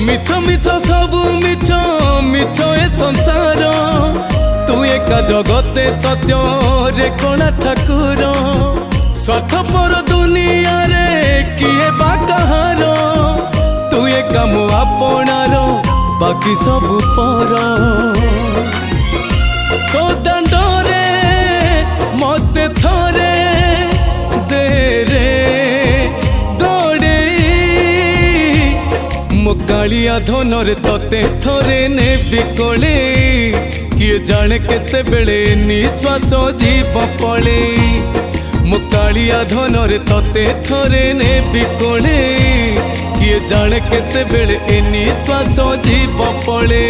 मिछ मिछ सबू मिछ मिछ ए संसार तू एका जगते सत्य रे कोणा ठाकुर स्वार्थपर दुनिया रे किए बा कहार तू एका मो आपणार बाकी सबू पर तो दंडरे मते थरे दे रे गड़े मुकालिया धनरे तते थरे ने बिकोले किए जाने केते बेले निश्वास जीव पड़े मुकालिया धनरे तते थरे ने बिकोले किए जाने केते बेले निश्वास जीव पड़े।